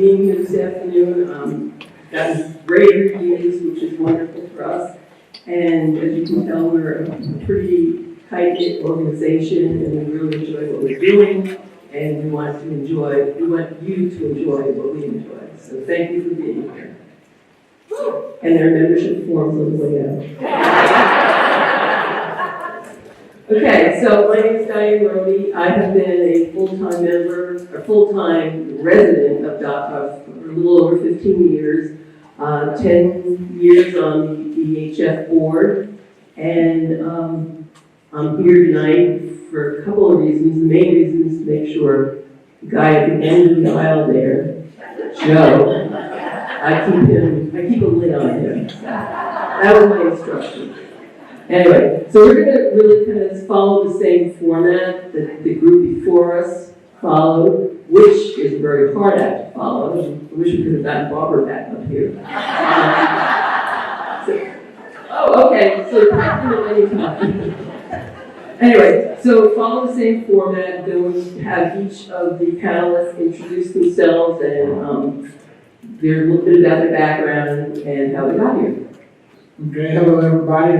being here this afternoon. Gotten great reviews, which is wonderful for us. And as you can tell, we're a pretty tight-knit organization, and we really enjoy what we're doing. And we want you to enjoy what we enjoy. So thank you for being here. And there are membership forms on the way out. Okay, so my name is Diane Roney. I have been a full-time member, a full-time resident of Dataw for a little over 15 years, 10 years on the EHF board, and I'm here tonight for a couple of reasons. The main reason is to make sure the guy at the end of the aisle there, Joe, I keep a lid on him. That was my instruction. Anyway, so we're going to really kind of follow the same format that the group before us followed, which is a very hard act to follow. I wish we could have gotten Barbara back up here. Okay, so type them at any time. Anyway, so follow the same format. Then we have each of the panelists introduce themselves and their little bit about their background and how they got here. Okay, hello everybody.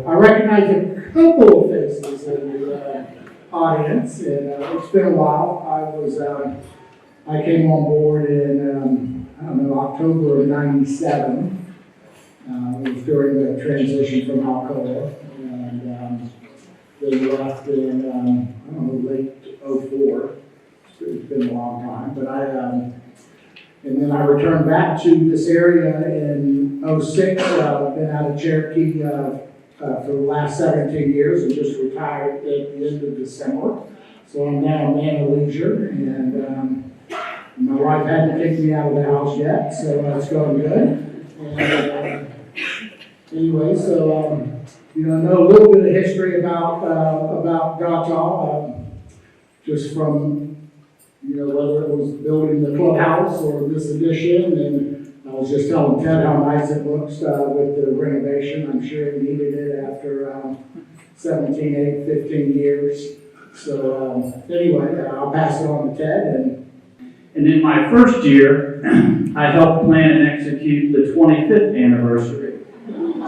I recognize a couple of faces in the audience, and it's been a while. I came on board in October of '97. It was during the transition from Alcoa, and they left in late '04. So it's been a long time, but and then I returned back to this area in '06. I've been out of Cherokee for the last 17 years and just retired at the end of December. So I'm now a man of leisure, and my wife hadn't kicked me out of the house yet, so it's going good. And anyway, so I know a little bit of history about Dataw, just from whether it was building the clubhouse or this addition, and I was just telling Ted how nice it looks with the renovation. I'm sure it needed it after 15 years. So anyway, I'll pass it on to Ted. And in my first year, I helped plan and execute the 25th anniversary.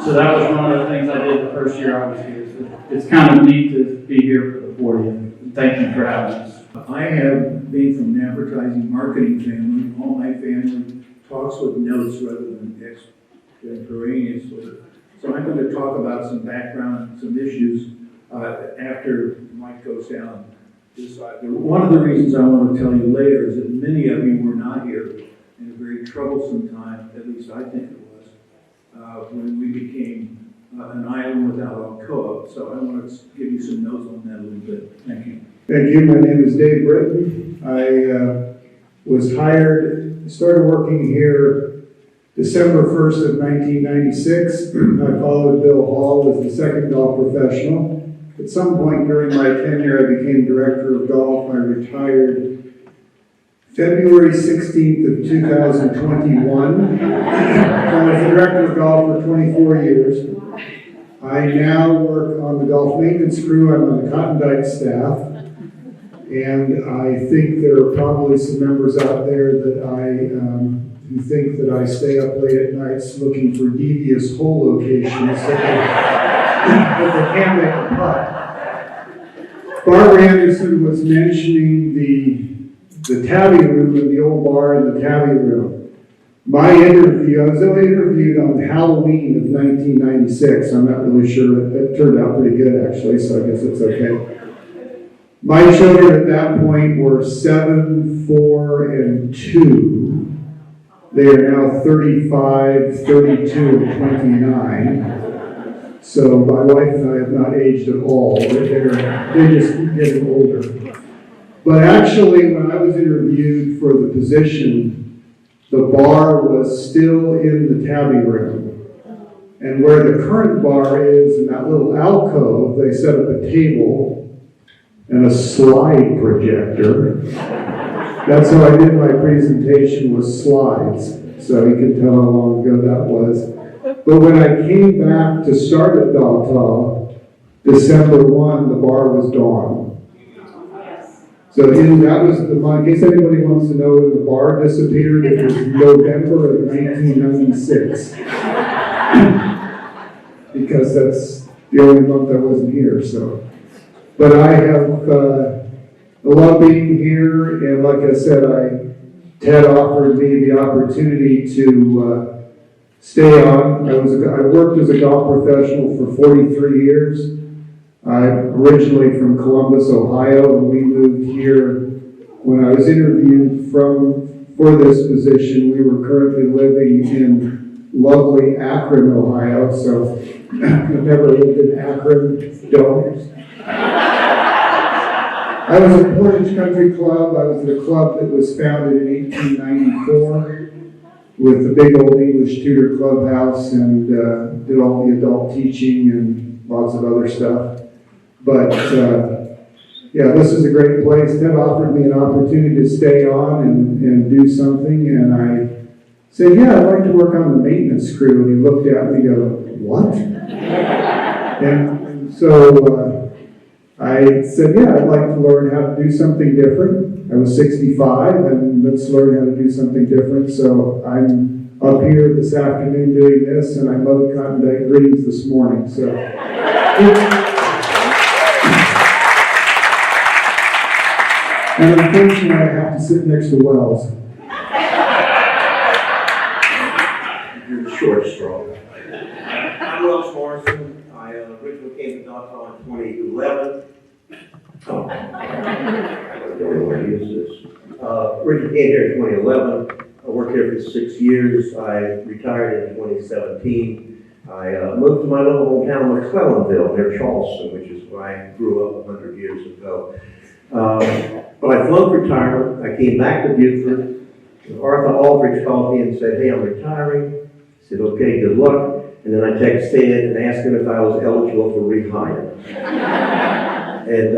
So that was one of the things I did the first year I was here. So it's kind of neat to be here for the 40th. Thank you for having us. I have been from an advertising marketing family. All my family talks with notes rather than extemporaneously. So I'm going to talk about some background, some issues after Mike goes down this side. One of the reasons I want to tell you later is that many of you were not here in a very troublesome time, at least I think it was, when we became an island without Alcoa. So I want to give you some notes on that a little bit. Thank you. Thank you. My name is Dave Britton. I started working here December 1st of 1996. I followed Bill Hall as the second golf professional. At some point during my tenure, I became director of golf. I retired February 16th of 2021. So I was the director of golf for 24 years. I now work on the golf maintenance crew. I'm on the Cotton Dyke staff. And I think there are probably some members out there that who think that I stay up late at nights looking for devious hole locations that they can't make a putt. Barbara Anderson was mentioning the tabby room in the old bar and the tabby room. My interview, I was only interviewed on Halloween of 1996. I'm not really sure. It turned out pretty good, actually, so I guess it's okay. My children at that point were 7, 4, and 2. They are now 35, 32, and 29. So my wife and I have not aged at all. They're just getting older. But actually, when I was interviewed for the position, the bar was still in the tabby room. And where the current bar is, in that little alcove, they set up a table and a slide projector. That's how I did my presentation, with slides. So you can tell how long ago that was. But when I came back to start at Dataw, December 1, the bar was gone. So that was in case anybody wants to know when the bar disappeared, it was November of 1996. Because that's the only month I wasn't here, so. But I have, I love being here, and like I said, Ted offered me the opportunity to stay on. I worked as a golf professional for 43 years. I'm originally from Columbus, Ohio, and we moved here. When I was interviewed for this position, we were currently living in lovely Akron, Ohio, so I've never lived in Akron, don't. I was at Portage Country Club. I was at a club that was founded in 1894 with a big old English Tudor clubhouse, and did all the adult teaching and lots of other stuff. But yeah, this is a great place. Ted offered me an opportunity to stay on and do something, and I said, yeah, I'd like to work on the maintenance crew. And he looked at me and go, what? And so I said, yeah, I'd like to learn how to do something different. I was 65, and let's learn how to do something different. So I'm up here this afternoon doing this, and I mowed cotton dyke greens this morning. So. And unfortunately, I have to sit next to Wells. You're the short straw. I'm Wells Morrison. I originally came to Dataw in 2011. Oh, I don't know where to use this. Originally came here in 2011. I worked here for 6 years. I retired in 2017. I moved to my little hometown of McClellanville near Charleston, which is where I grew up 100 years ago. But I flunked retirement. I came back to Beaufort. Arthur Aldrich called me and said, hey, I'm retiring. I said, okay, good luck. And then I texted Ed and asked him if I was eligible for rehire. And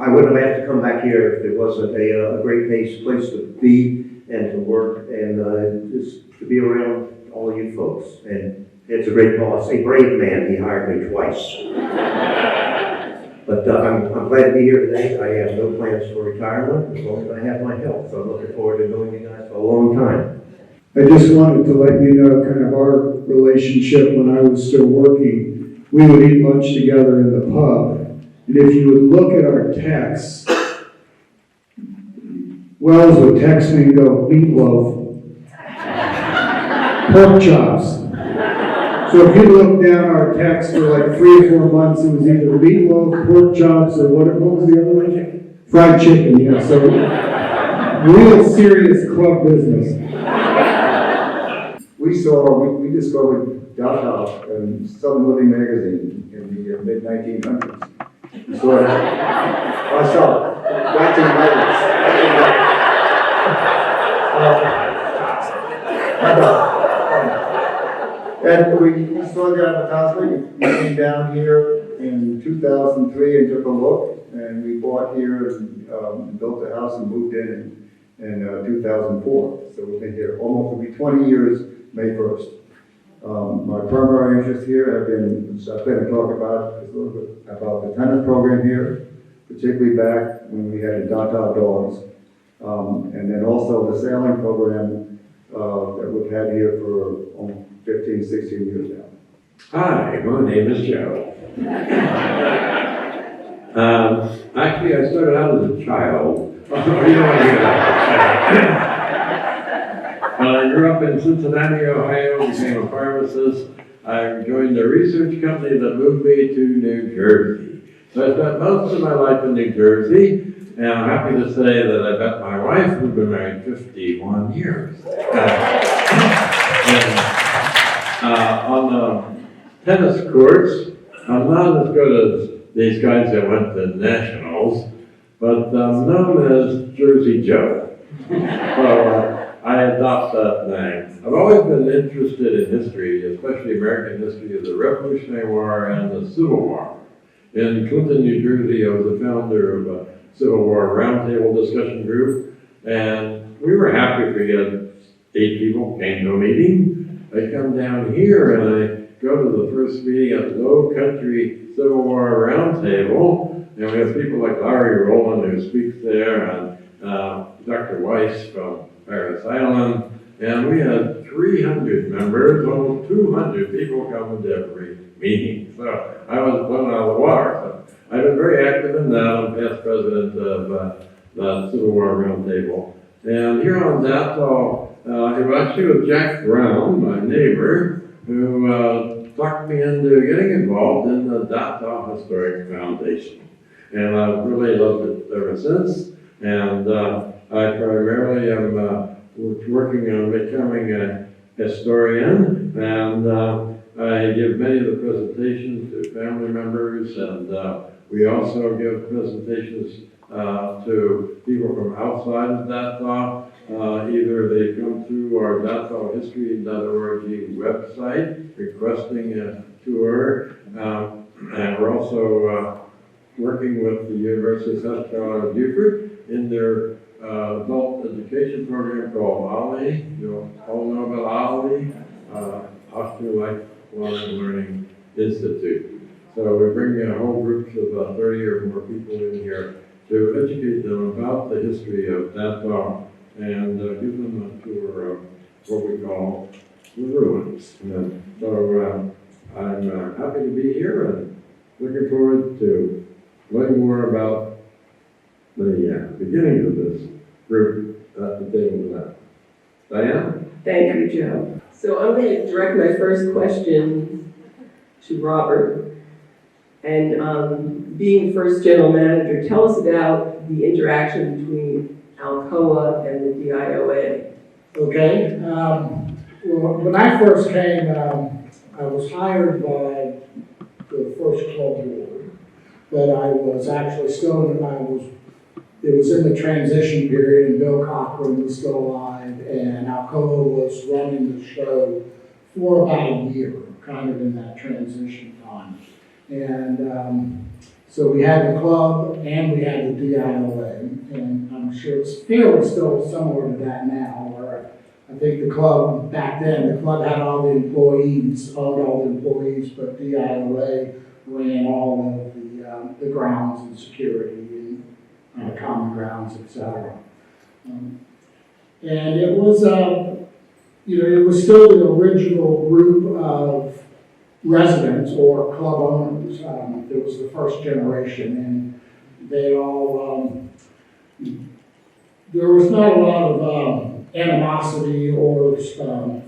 I wouldn't have had to come back here if it wasn't a great place to be and to work and just to be around all of you folks. And Ed's a great boss, a brave man. He hired me twice. But I'm glad to be here today. I have no plans for retirement as long as I have my health. So I'm looking forward to knowing you guys for a long time. I just wanted to let you know kind of our relationship when I was still working. We would eat lunch together in the pub. And if you would look at our texts, Wells would text me and go, meatloaf, pork chops. So if you look down our text for like 3 or 4 months, it was either meatloaf, pork chops, or what was the other one? Fried chicken, yeah. So real serious club business. We discovered Dataw in Southern Living magazine in the mid-1900s. So myself, back to the 90s. And we saw the advertisement. We came down here in 2003 and took a look, and we bought here and built a house and moved in 2004. So we've been here almost, it'll be 20 years May 1st. My primary interest here have been, I plan to talk about a little bit about the tennis program here, particularly back when we had the Dataw Dogs, and then also the sailing program that we've had here for 15, 16 years now. Hi, my name is Joe. Actually, I started out as a child. You don't want to hear that. I grew up in Cincinnati, Ohio, became a pharmacist. I joined a research company that moved me to New Jersey. So I spent most of my life in New Jersey, and I'm happy to say that I met my wife. We've been married 51 years. On the tennis courts, I'm not as good as these guys that went to nationals, but I'm known as Jersey Joe. So I adopt that name. I've always been interested in history, especially American history of the Revolutionary War and the Civil War. In Clinton, New Jersey, I was the founder of a Civil War roundtable discussion group, and we were happy if we had 8 people came to a meeting. I come down here and I go to the first meeting at Low Country Civil War Roundtable, and we have people like Larry Rowland who speaks there, and Dr. Weiss from Dataw Island, and we had 300 members, almost 200 people coming to every meeting. So I was blown out of the water. So I've been very active in that. I'm past president of the Civil War Roundtable. And here on Dataw, it was actually with Jack Brown, my neighbor, who talked me into getting involved in the Dataw Historic Foundation. And I've really loved it ever since. And I primarily am working on becoming a historian, and I give many of the presentations to family members, and we also give presentations to people from outside of Dataw. Either they come through our datawhistory.org website requesting a tour, and we're also working with the University of South Carolina, Beaufort in their adult education program called OLLI. You'll all know about OLLI, Australian Lifelong Learning Institute. So we bring a whole group of 30 or more people in here to educate them about the history of Dataw and give them a tour of what we call the ruins. And so I'm happy to be here and looking forward to learning more about the beginning of this group at the table tonight. Diane? Thank you, Joe. So I'm going to direct my first question to Robert. And being first general manager, tell us about the interaction between Alcoa and the DIOA. Okay, well, when I first came, I was hired by the first club board, but I was actually still it was in the transition period, and Bill Cochran was still alive, and Alcoa was running the show for about a year, kind of in that transition time. And so we had the club and we had the DIOA, and I'm sure it's fairly still similar to that now, where I think the club, back then, the club had all the employees, owned all the employees, but DIOA ran all of the grounds and security and common grounds, etc. And it was, it was still the original group of residents or club owners. It was the first generation, and they all, there was not a lot of animosity or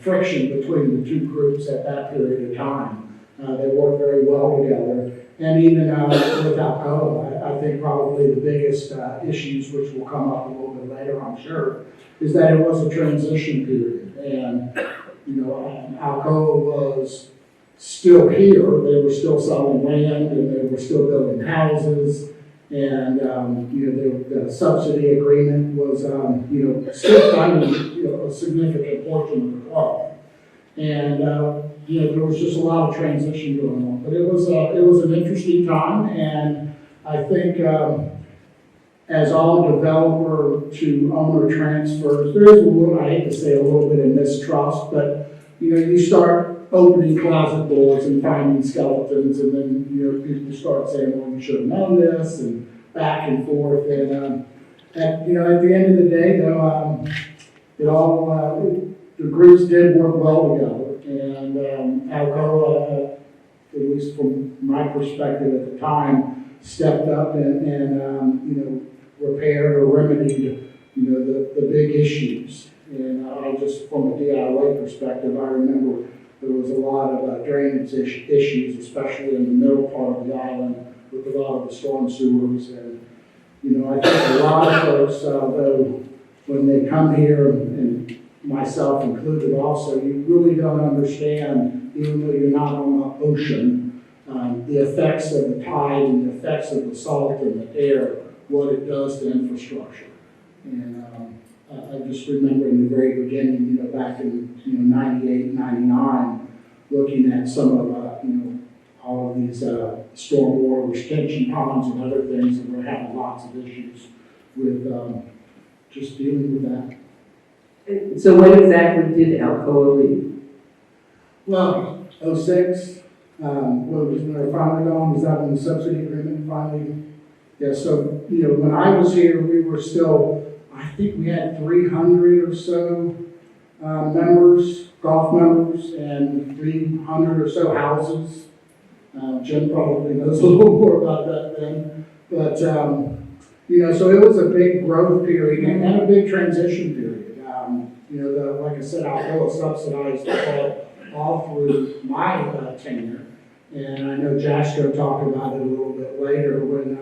friction between the two groups at that period of time. They worked very well together. And even with Alcoa, I think probably the biggest issues, which will come up a little bit later, I'm sure, is that it was a transition period. And, Alcoa was still here. They were still selling land, and they were still building houses. And, the subsidy agreement was, still funding, a significant portion of the club. And, there was just a lot of transition going on. But it was an interesting time, and I think as all developer to owner transfers, there is a little, I hate to say a little bit of mistrust, but, you start opening closet doors and finding skeletons, and then, people start saying, well, you should have known this, and back and forth. And, at the end of the day, though, the groups did work well together. And Alcoa, at least from my perspective at the time, stepped up and repaired or remedied, the big issues. And I just, from a DIY perspective, I remember there was a lot of drainage issues, especially in the middle part of the island with a lot of the storm sewers. And, I think a lot of folks, though, when they come here, and myself included also, you really don't understand, even though you're not on the ocean, the effects of the tide and the effects of the salt in the air, what it does to infrastructure. And I just remember in the very beginning, back in 98, 99, looking at some of all of these stormwater retention ponds and other things, and we're having lots of issues with just dealing with that. And so when exactly did Alcoa leave? Well, 06, when they finally gone, was that when the subsidy agreement finally Yeah, so, when I was here, we were still, I think we had 300 or so members, golf members, and 300 or so houses. Jim probably knows a little more about that then. But, so it was a big growth period and a big transition period. Like I said, Alcoa subsidized all through my tenure. And I know Jasper talked about it a little bit later when,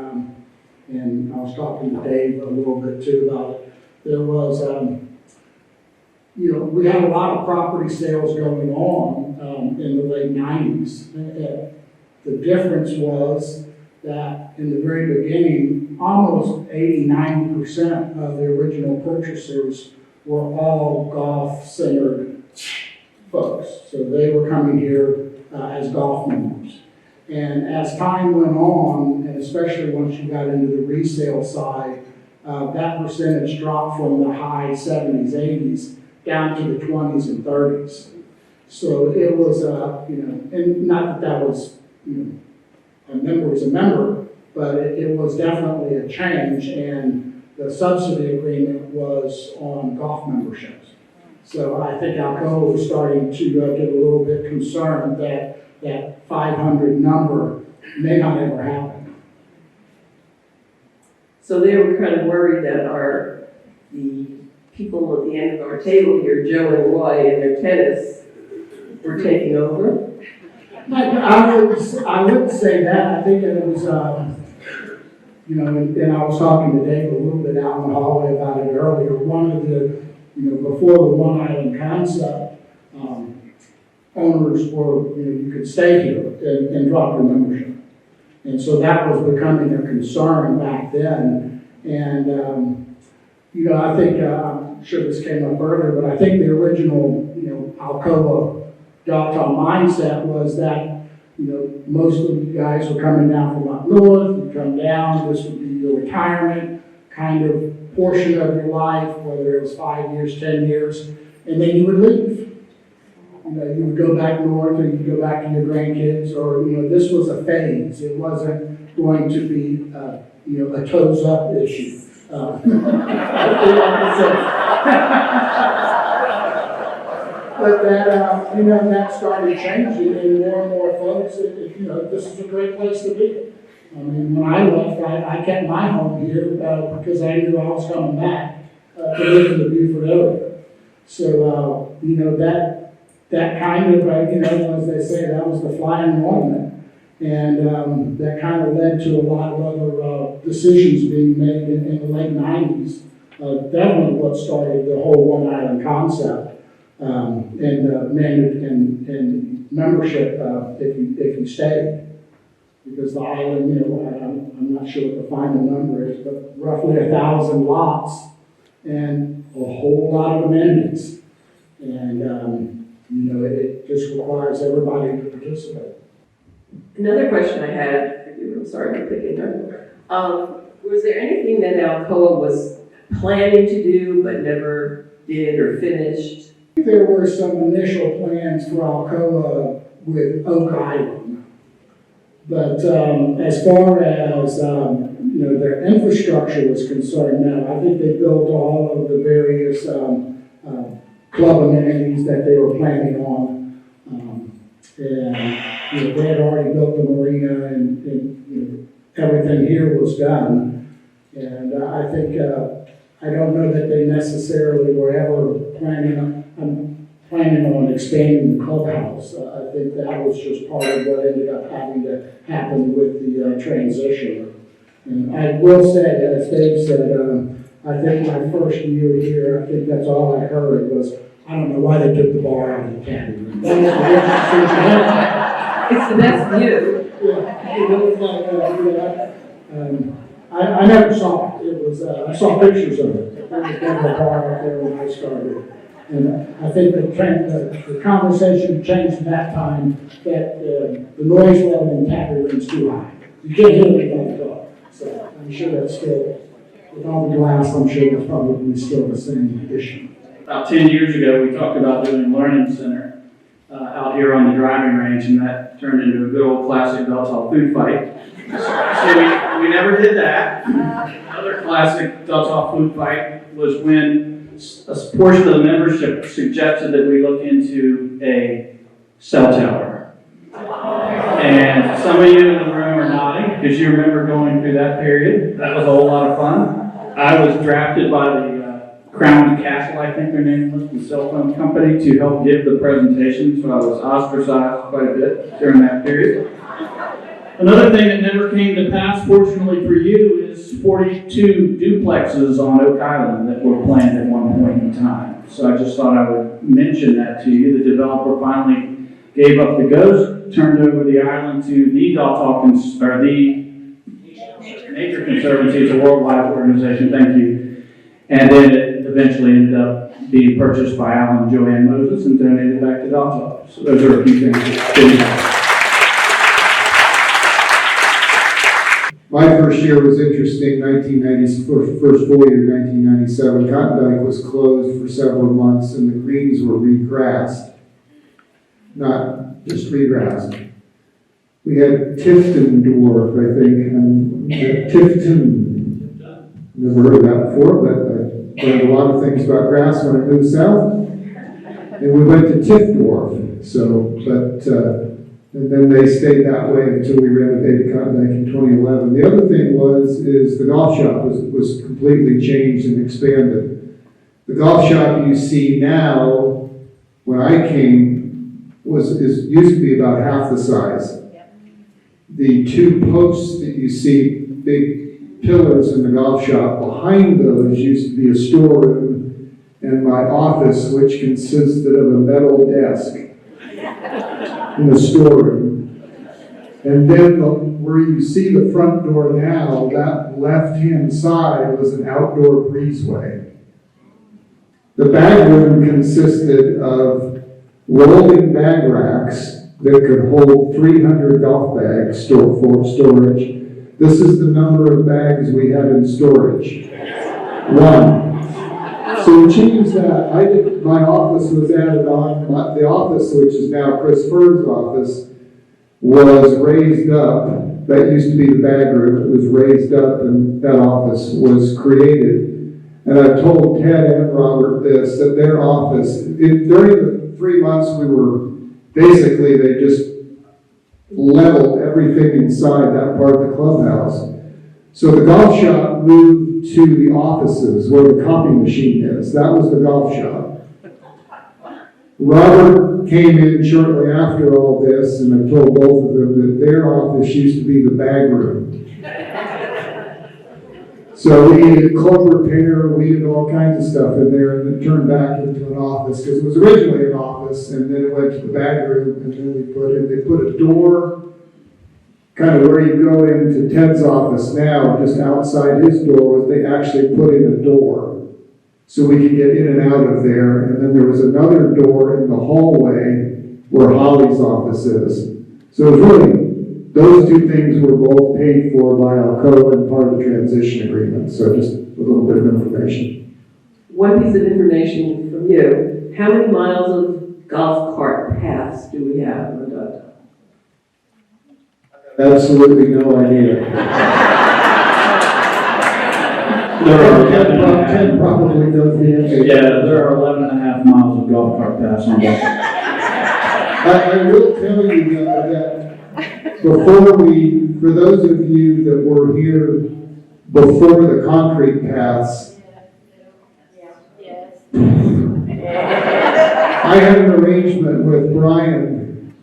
and I was talking to Dave a little bit too about it. There was, we had a lot of property sales going on in the late 90s. The difference was that in the very beginning, almost 80–90% of the original purchasers were all golf-centered folks. So they were coming here as golf members. And as time went on, and especially once you got into the resale side, that percentage dropped from the high 70s, 80s down to the 20s and 30s. So it was, and not that was, a member was a member, but it was definitely a change, and the subsidy agreement was on golf memberships. So I think Alcoa was starting to get a little bit concerned that that 500 number may not ever happen. So they were kind of worried that the people at the end of our table here, Joe and Roy, and their tennis were taking over. I wouldn't say that. I think it was, and I was talking to Dave a little bit out in the hallway about it earlier. One of the, before the One Island concept, owners were, you could stay here and drop your membership. And so that was becoming a concern back then. And, I think, I'm sure this came up earlier, but I think the original, Alcoa Dataw mindset was that, most of you guys were coming down from up north, you come down, this would be your retirement kind of portion of your life, whether it was 5 years, 10 years, and then you would leave. You would go back north, or you'd go back to your grandkids, or, this was a phase. It wasn't going to be, a toes up issue. But that, that started changing, and more folks, this is a great place to be. I mean, when I left, I kept my home here because I knew I was coming back to live in the Beaufort area. So, that kind of, as they say, that was the flying ornament. And that kind of led to a lot of other decisions being made in the late 90s. Definitely what started the whole One Island concept. And membership if you stayed. Because the island, I'm not sure what the final number is, but roughly 1,000 lots and a whole lot of amenities. And, it just requires everybody to participate. Another question I had, I'm sorry for picking on. Was there anything that Alcoa was planning to do but never did or finished? There were some initial plans for Alcoa with Oak Island. But as far as, their infrastructure was concerned now, I think they built all of the various club amenities that they were planning on. And they had already built the marina and everything here was done. And I think, I don't know that they necessarily were ever planning on expanding the clubhouse. I think that was just part of what ended up having to happen with the transition. And I will say, as Dave said, I think my first year here, I think that's all I heard was, I don't know why they took the bar out of the cabin. It's the best view. Yeah, it was like, I never saw it. It was, I saw pictures of it. There was never a bar out there when I started. And I think the conversation changed at that time that the noise level in Tappy Room's too high. You can't hear anybody talk. So I'm sure that's still, with all the glass, I'm sure that's probably still the same issue. About 10 years ago, we talked about doing a learning center out here on the driving range, and that turned into a good old classic Dataw food fight. So we never did that. Another classic Dataw food fight was when a portion of the membership suggested that we look into a cell tower. And some of you in the room are nodding because you remember going through that period. That was a whole lot of fun. I was drafted by the Crown Castle, I think their name was, the cell phone company, to help give the presentation, so I was ostracized quite a bit during that period. Another thing that never came to pass, fortunately for you, is 42 duplexes on Oak Island that were planned at one point in time. So I just thought I would mention that to you. The developer finally gave up the ghost, turned over the island to the the Nature Conservancy. It's a worldwide organization, thank you. And then it eventually ended up being purchased by Alan and Joanne Moses and donated back to Dataw. So those are a few things that didn't happen. My first year was interesting, 1990, first full year, 1997. Cotton Dyke was closed for several months and the greens were regrassed. Not just regrassed. We had Tifton dwarf, I think, and Tifton. Never heard of that before, but I learned a lot of things about grass when I moved south. And we went to Tift dwarf, and then they stayed that way until we renovated Cotton Dyke in 2011. The other thing is the golf shop was completely changed and expanded. The golf shop you see now, when I came, used to be about half the size. The two posts that you see, big pillars in the golf shop, behind those used to be a storeroom and my office, which consisted of a metal desk in the storeroom. And then where you see the front door now, that left-hand side was an outdoor breezeway. The bag room consisted of rolling bag racks that could hold 300 golf bags for storage. This is the number of bags we have in storage. 1. So we changed that. My office was added on. The office, which is now Chris Furd's office, was raised up. That used to be the bag room. It was raised up and that office was created. And I told Ted and Robert this, that their office, during the 3 months basically they just leveled everything inside that part of the clubhouse. So the golf shop moved to the offices where the copy machine is. That was the golf shop. Robert came in shortly after all this, and I told both of them that their office used to be the bag room. So we needed club repair, we did all kinds of stuff in there, and it turned back into an office, because it was originally an office, and then it went to the bag room, and then they put a door, kind of where you go into Ted's office now, just outside his door, they actually put in a door, so we could get in and out of there, and then there was another door in the hallway where Holly's office is. So it was really, those two things were both paid for by Alcoa and part of the transition agreement, so just a little bit of information. One piece of information from you, how many miles of golf cart paths do we have on Dataw? Absolutely no idea. Ted probably knows the answer. Yeah, there are 11 and a half miles of golf cart paths on Dataw. I will tell you that for those of you that were here before the concrete paths, I had an arrangement with Brian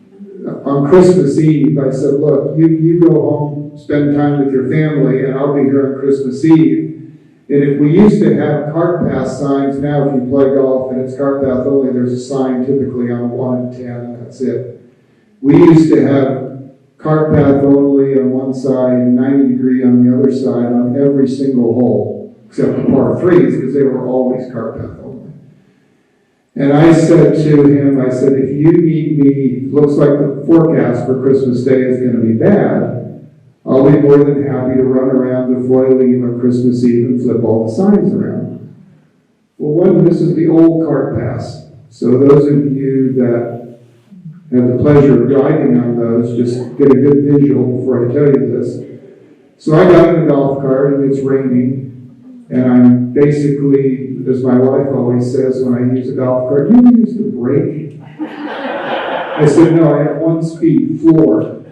on Christmas Eve. I said, look, you go home, spend time with your family, and I'll be here on Christmas Eve. And if we used to have cart path signs, now if you play golf and it's cart path only, there's a sign typically on 1 and 10, and that's it. We used to have cart path only on one side, 90 degree on the other side on every single hole, except the par 3s, because they were always cart path only. And I said to him, if you need me, looks like the forecast for Christmas Day is going to be bad, I'll be more than happy to run around the foiling on Christmas Eve and flip all the signs around. Well, this is the old cart paths. So those of you that had the pleasure of driving on those, just get a good visual before I tell you this. So I got in a golf cart and it's raining, and I'm basically, as my wife always says when I use a golf cart, you use the brake? I said, no, I have one speed, floor.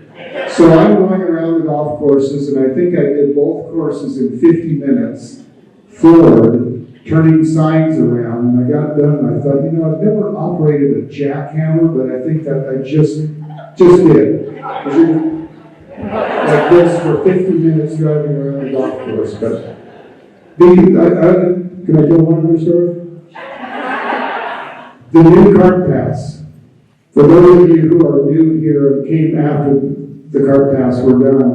So I'm going around the golf courses, and I think I did both courses in 50 minutes, forward, turning signs around, and I got done, and I thought, you know, I've never operated a jackhammer, but I think that I just did. Like this for 50 minutes driving around the golf course, but can I tell one other story? The new cart paths. For those of you who are new here and came after the cart paths were done,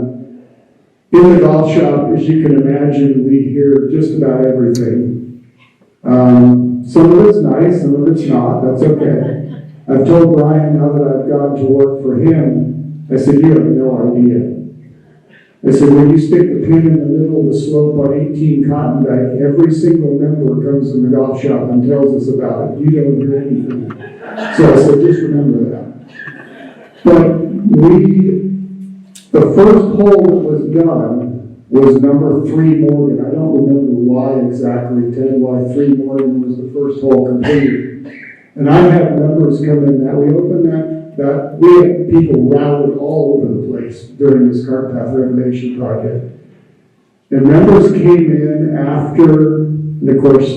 in the golf shop, as you can imagine, we hear just about everything. Some of it's nice, some of it's not, that's okay. I've told Brian now that I've gone to work for him, I said, you have no idea. I said, when you stick the pin in the middle of the slope on 18 Cotton Dyke, every single member comes in the golf shop and tells us about it. You don't hear anything. So I said, just remember that. But the first hole that was done was number 3 Morgan. I don't remember why exactly, Ted, why 3 Morgan was the first hole completed. And I had members come in that we opened that we had people routed all over the place during this cart path renovation project. And members came in after, and of course,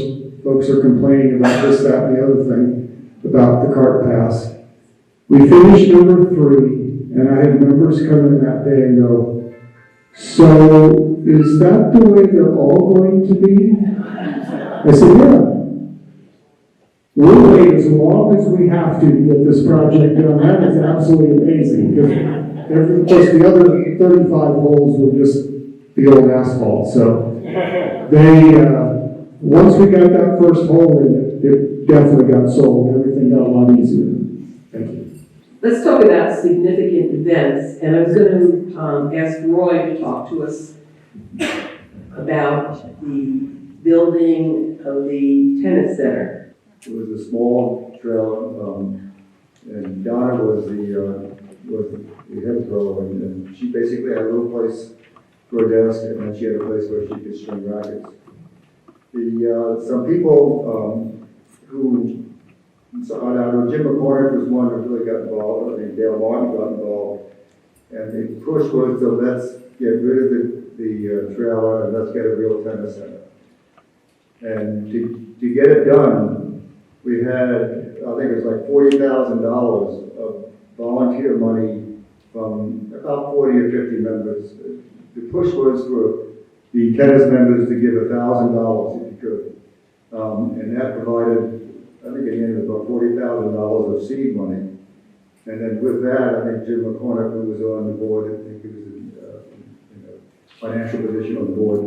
folks are complaining about this, that, and the other thing about the cart paths. We finished number 3, and I had members come in that day and go, so is that the way they're all going to be? I said, yeah. We'll wait as long as we have to get this project done. That is absolutely amazing. Because just the other 35 holes were just the old asphalt. So once we got that first hole in, it definitely got sold. Everything got a lot easier. Thank you. Let's talk about significant events, and I was going to ask Roy to talk to us about the building of the tennis center. It was a small trailer, and Donna was the head thrower, and she basically had a little place for a desk, and then she had a place where she could string rackets. Some people Jim McCormick was one who really got involved. I think Dale Martin got involved, and the push was to let's get rid of the trailer and let's get a real tennis center. And to get it done, we had, I think it was like $40,000 of volunteer money from about 40 or 50 members. The push was for the tennis members to give $1,000 if you could. And that provided, I think it ended about $40,000 of seed money. And then with that, I think Jim McCormick, who was on the board, I think he was in a financial position on the board,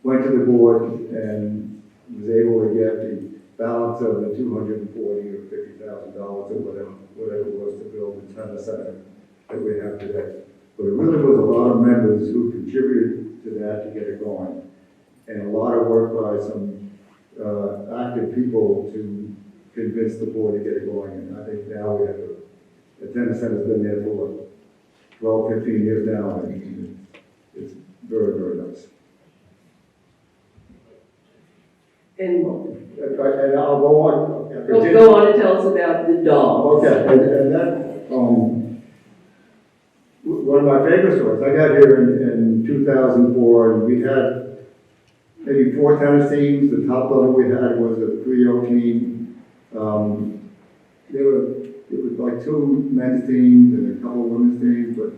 went to the board and was able to get the balance of the $240,000 or $50,000 or whatever it was to build the tennis center that we have today. But it really was a lot of members who contributed to that to get it going, and a lot of work by some active people to convince the board to get it going. And I think now we have the tennis center's been there for 12, 15 years now, and it's very, very nice. And And I'll go on. go on and tell us about the dog. Okay, and that, one of my favorite stories, I got here in 2004, and we had maybe 4 tennis teams. The top level we had was a 3-0 team. It was like 2 men's teams and a couple of women's teams, but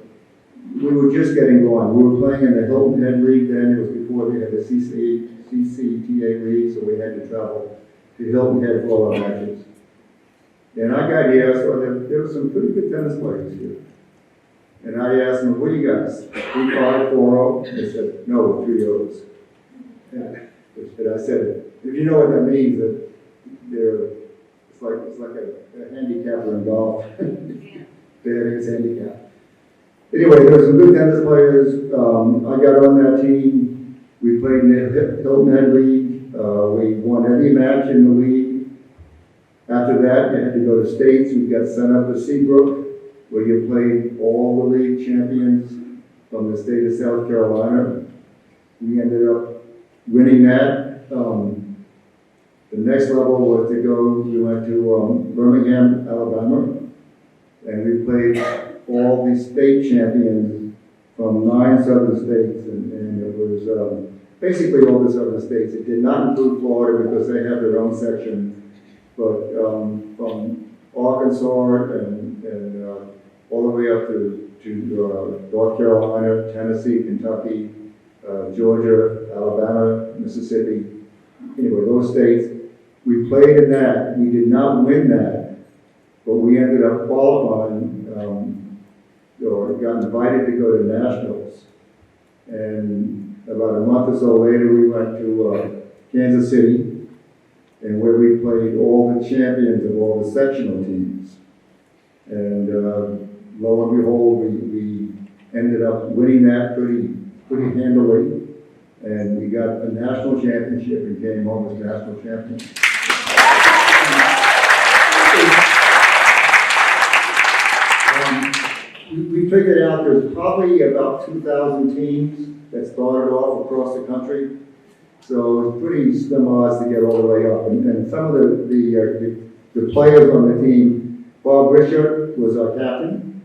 we were just getting going. We were playing in the Hilton Head League then. It was before they had the CCTA League, so we had to travel to Hilton Head for all our matches. And I got here, so there were some pretty good tennis players here. And I asked them, what do you guys? 3-5, 4-0? They said, no, 3-0s. And I said, if you know what that means, that it's like a handicapper in golf. They're his handicap. Anyway, there were some good tennis players. I got on that team. We played in the Hilton Head League. We won every match in the league. After that, you had to go to states. We got sent up to Seabrook, where you played all the league champions. from the state of South Carolina. We ended up winning that. The next level was to go, we went to Birmingham, Alabama, and we played all the state champions from 9 southern states, and it was basically all the southern states. It did not include Florida because they have their own section, but from Arkansas and all the way up to North Carolina, Tennessee, Kentucky, Georgia, Alabama, Mississippi. Anyway, those states, we played in that. We did not win that, but we ended up qualifying, or got invited to go to nationals. And about a month or so later, we went to Kansas City, and where we played all the champions of all the sectional teams. And lo and behold, we ended up winning that pretty handily, and we got a national championship and came home as national champions. We figured out there's probably about 2,000 teams that started off across the country, so it's pretty slim odds to get all the way up. And some of the players on the team, Bob Richard was our captain,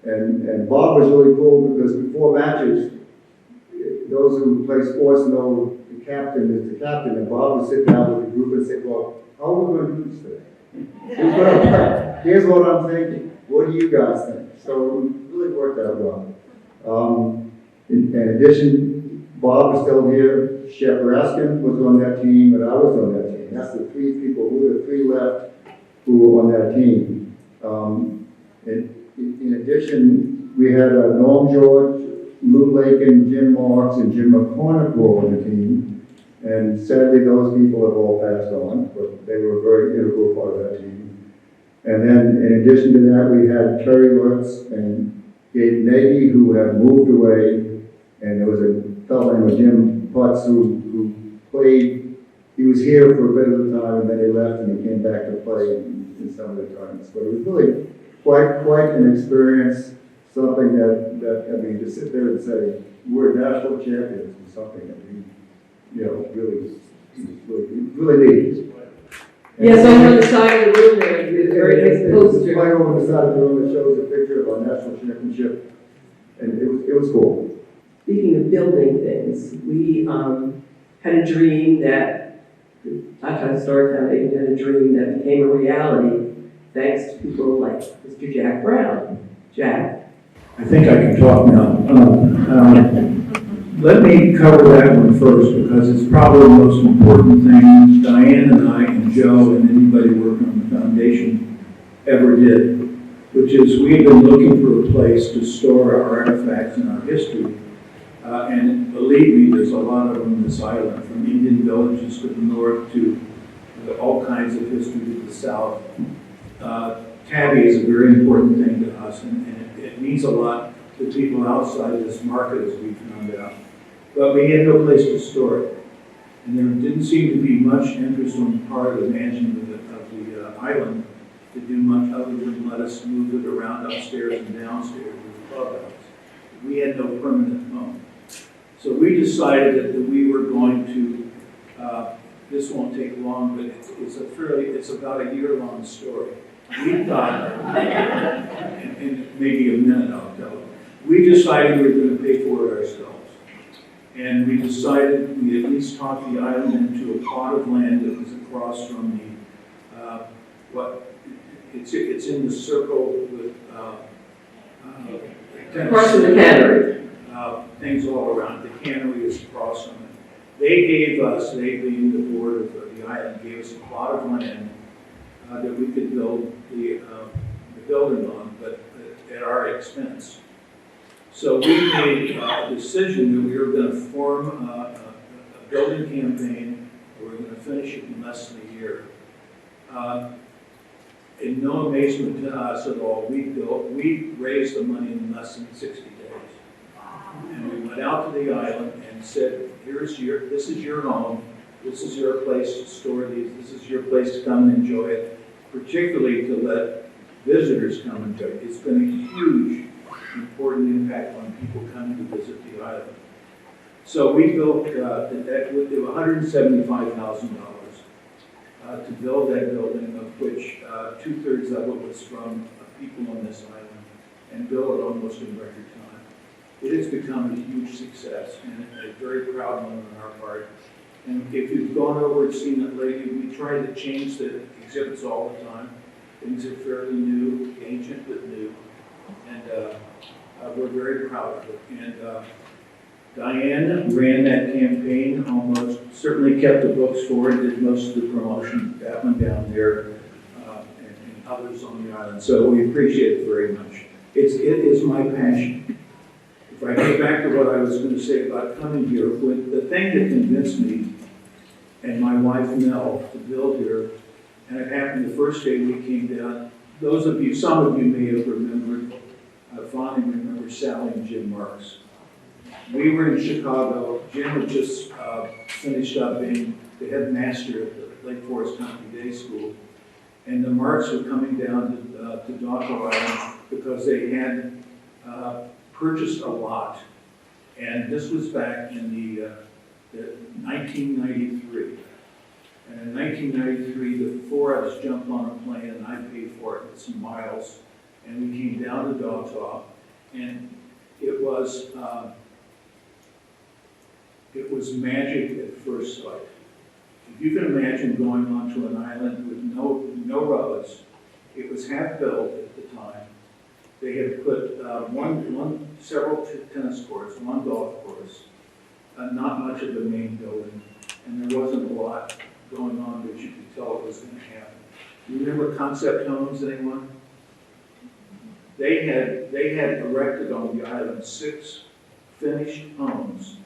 and Bob was really cool because before matches, those who play sports know the captain is the captain, and Bob would sit down with the group and say, well, how are we going to do this today? Here's what I'm thinking. What do you guys think? So it really worked out well. In addition, Bob is still here. Chef Raskin was on that team, and I was on that team. That's the 3 people, who were the 3 left who were on that team. In addition, we had Norm George, Lou Lakin, Jim Marks, and Jim McCormick were on the team. And sadly, those people have all passed on, but they were a very integral part of that team. And then, in addition to that, we had Terry Lutz and Gabe Nagy, who have moved away, and there was a fellow named Jim Putz who played. He was here for a bit of the time, and then he left, and he came back to play in some of the tournaments. But it was really quite an experience, something that I mean, to sit there and say, we're national champions was something that we, really needed. Yes, on the side of the room there, it's a very nice There's a poster. plaque over the side of the room that shows a picture of our national championship, and it was cool. Speaking of building things, we had a dream that, Dataw Historic Foundation had a dream that became a reality thanks to people like Mr. Jack Brown. Jack? I think I can talk now. Let me cover that one first because it's probably the most important thing Diane and I and Joe and anybody working on the foundation ever did, which is we've been looking for a place to store our artifacts and our history. And believe me, there's a lot of them on this island, from Indian villages to the north to all kinds of history to the south. Tabby is a very important thing to us, and it means a lot to people outside of this market, as we found out. But we had no place to store it. And there didn't seem to be much interest on the part of the management of the island to do much other than let us move it around upstairs and downstairs with the clubhouse. We had no permanent home. So we decided that we were going to, this won't take long, but it's about a year-long story. We thought, and maybe a minute I'll tell it. We decided we were going to pay for it ourselves. And we decided we at least talked the island into a plot of land that was across from it's in the circle with Across from the cannery. Things all around. The cannery is across from it. They being the board of the island, gave us a plot of land that we could build the building on, but at our expense. So we made a decision that we were going to form a building campaign, and we were going to finish it in less than a year. In no amazement to us at all, we raised the money in less than 60 days. And we went out to the island and said, this is your home, this is your place to store these, this is your place to come and enjoy it, particularly to let visitors come and enjoy it. It's been a huge important impact on people coming to visit the island. So we built, that with $175,000 to build that building, of which 2/3 of it was from people on this island, and build it almost in record time. It has become a huge success and a very proud moment on our part. And if you've gone over and seen it lately, we try to change the exhibits all the time. Things are fairly new, ancient but new, and we're very proud of it. And Diane ran that campaign almost, certainly kept the books for it, did most of the promotion, that one down there, and others on the island. So we appreciate it very much. It is my passion. If I go back to what I was going to say about coming here, the thing that convinced me and my wife Mel to build here, and it happened the first day we came down. Those of you, some of you may have remembered, fondly remember Sally and Jim Marks. We were in Chicago. Jim had just finished up being the headmaster at the Lake Forest Country Day School, and the Marks were coming down to Dataw Island because they had purchased a lot, and this was back in the 1993. And in 1993, the four of us jumped on a plane, and I paid for it with some miles, and we came down to Dataw, and it was magic at first sight. If you can imagine going onto an island with no roads, it was half built at the time. They had put several tennis courts, one golf course, not much of the main building, and there wasn't a lot going on that you could tell it was going to happen. You remember Concept Homes, anyone? They had erected on the island 6 finished homes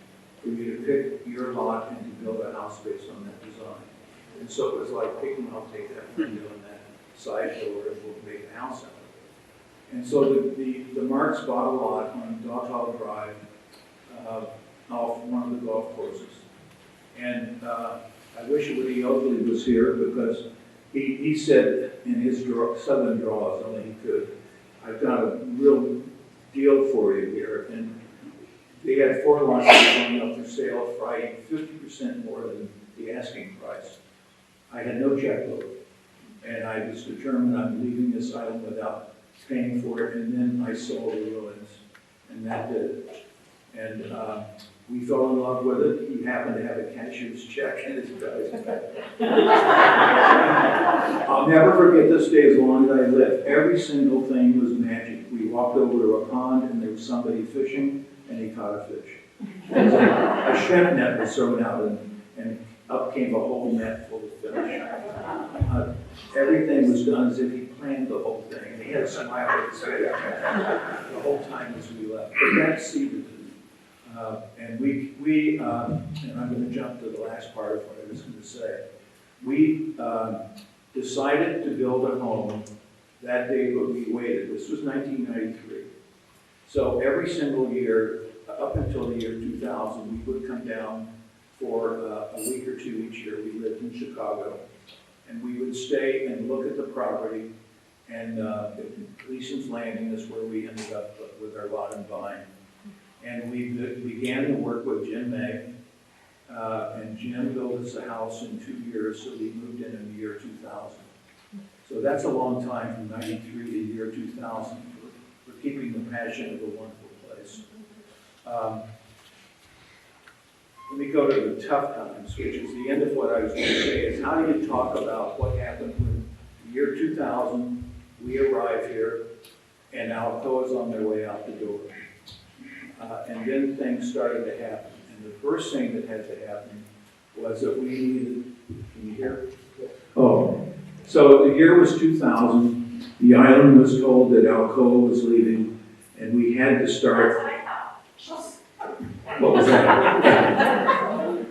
for you to pick your lot and to build a house based on that design. And so it was like picking, I'll take that window and that side door and we'll make a house out of it. And so the Marks bought a lot on Dataw Drive off one of the golf courses. And I wish Woody Oakley was here because he said in his southern draws, only he could, I've got a real deal for you here. And they had 4 lots going up for sale, Friday, 50% more than the asking price. I had no checkbook, and I was determined I'm leaving this island without paying for it, and then I sold the ruins, and that did it. And we fell in love with it. He happened to have a cashier's check in his bag. I'll never forget this day as long as I live. Every single thing was magic. We walked over to a pond, and there was somebody fishing, and he caught a fish. A shrimp net was thrown out, and up came a whole net full of fish. Everything was done as if he planned the whole thing, and he had a smile on his face the whole time as we left. But that seeded it. And and I'm going to jump to the last part of what I was going to say. We decided to build a home that day, but we waited. This was 1993. So every single year, up until the year 2000, we would come down for a week or two each year. We lived in Chicago. And we would stay and look at the property. And Gleason's Landing is where we ended up with our lot in Vine. And we began to work with Jim May. And Jim built us a house in 2 years, so we moved in the year 2000. So that's a long time, from 93 to the year 2000, for keeping the passion of a wonderful place. Let me go to the tough times, which is the end of what I was going to say, is how do you talk about what happened when the year 2000, we arrive here, and Alcoa is on their way out the door. And then things started to happen. And the first thing that had to happen was that we needed, can you hear? Oh, so the year was 2000. The island was told that Alcoa was leaving, and we had to start. What was that?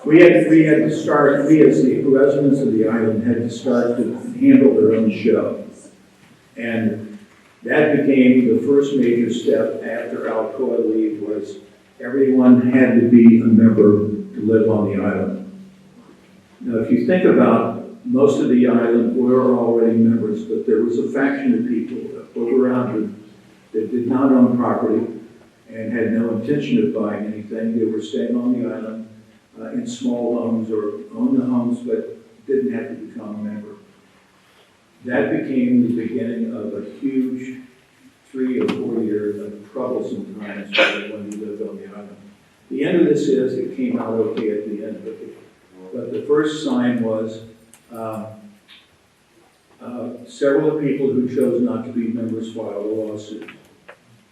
We had to start, we as the residents of the island had to start to handle their own show. And that became the first major step after Alcoa leave, was everyone had to be a member to live on the island. Now, if you think about most of the island were already members, but there was a faction of people, over 100, that did not own property and had no intention of buying anything. They were staying on the island in small homes or owned the homes but didn't have to become a member. That became the beginning of a huge 3 or 4 years of troublesome times for everyone who lived on the island. The end of this is, it came out okay at the end, but the first sign was several people who chose not to be members filed a lawsuit.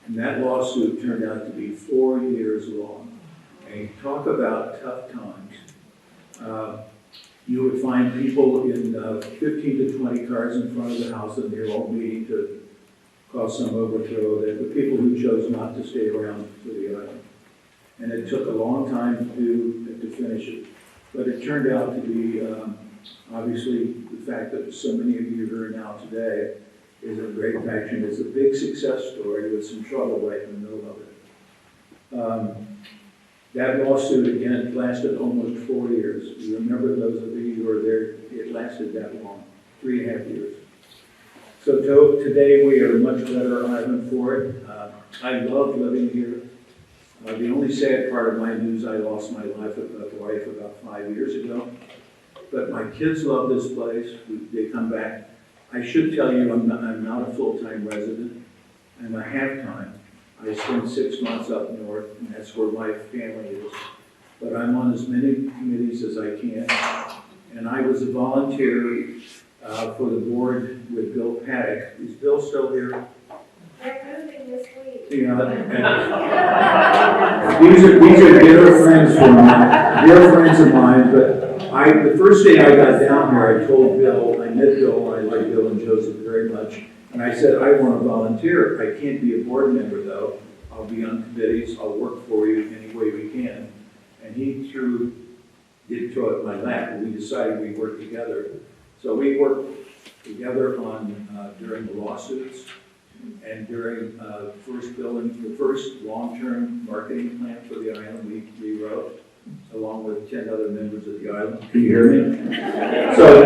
And that lawsuit turned out to be 4 years long. And talk about tough times. You would find people in 15 to 20 cars in front of the house, and they're all meeting to cause some overthrow. They're the people who chose not to stay around for the island. And it took a long time to finish it. But it turned out to be, obviously, the fact that so many of you here now today is a great faction. It's a big success story with some trouble right in the middle of it. That lawsuit, again, lasted almost 4 years. You remember, those of you who were there, it lasted that long, 3.5 years. So today we are a much better island for it. I love living here. The only sad part of my news, I lost my wife about 5 years ago. But my kids love this place. They come back. I should tell you, I'm not a full-time resident. I'm a half-time. I spend 6 months up north, and that's where my family is. But I'm on as many committees as I can. And I was a volunteer for the board with Bill Paddock. Is Bill still here? They're moving this week. Yeah. These are dear friends of mine, but the first day I got down here, I told Bill, I met Bill, and I like Bill and Joseph very much, and I said, I want to volunteer. I can't be a board member though. I'll be on committees, I'll work for you any way we can. And he didn't throw it in my lap, and we decided we'd work together. So we worked together on during the lawsuits and during the first long-term marketing plan for the island we wrote, along with 10 other members of the island. Can you hear me? So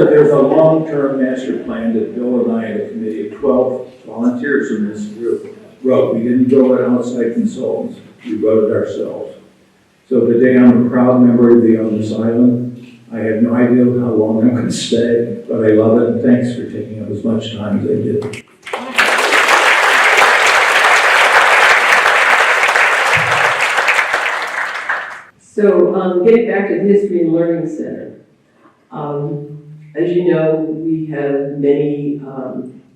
there's a long-term master plan that Bill and I and a committee of 12 volunteers in this group wrote. We didn't go with outside consultants. We wrote it ourselves. So today I'm a proud member to be on this island. I have no idea how long I'm going to stay, but I love it, and thanks for taking up as much time as I did. So getting back to the History and Learning Center, as you know, we have many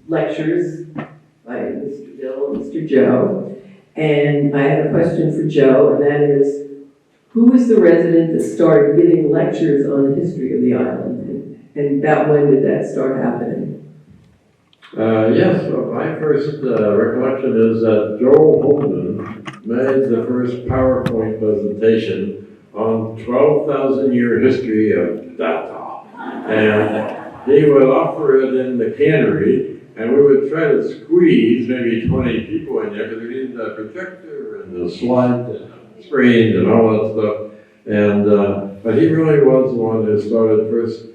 lectures by Mr. Bill and Mr. Joe, and I have a question for Joe, and that is, who was the resident that started giving lectures on the history of the island, and about when did that start happening? Yes, well, my first recollection is that Joel Holden made the first PowerPoint presentation on 12,000-year history of Dataw. And he would offer it in the cannery, and we would try to squeeze maybe 20 people in there because we needed a projector and the slide and screens and all that stuff. And but he really was the one who started first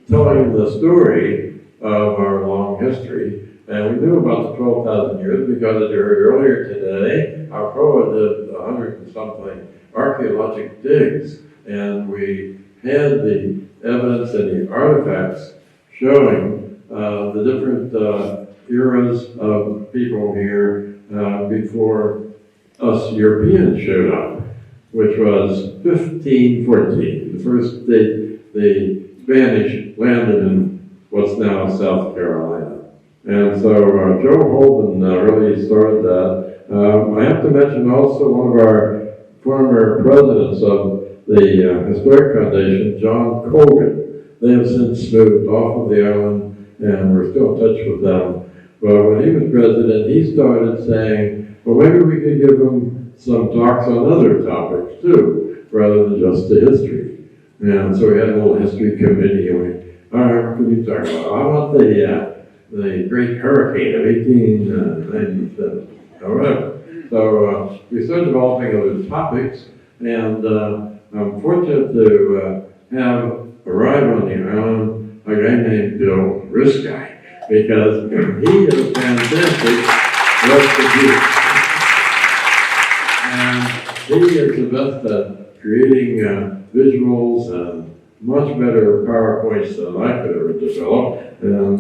telling the story of our long history. And we knew about the 12,000 years because, as you heard earlier today, Alcoa did 100 and something archaeologic digs, and we had the evidence and the artifacts showing the different eras of people here before us Europeans showed up, which was 1514. The first the Spanish landed in what's now South Carolina. And so Joe Holden really started that. I have to mention also one of our former presidents of the Historic Foundation, John Colgan. They have since moved off of the island, and we're still in touch with them. But when he was president, he started saying, well, maybe we could give them some talks on other topics too, rather than just the history. And so we had a little history committee, and we, all right, what can you talk about? I want the Great Hurricane of 1897, or whatever. So we started developing other topics, and I'm fortunate to have arrived on the island a guy named Bill Risky, because he is fantastic with the youth. And he is the best at creating visuals and much better PowerPoints than I could ever develop. And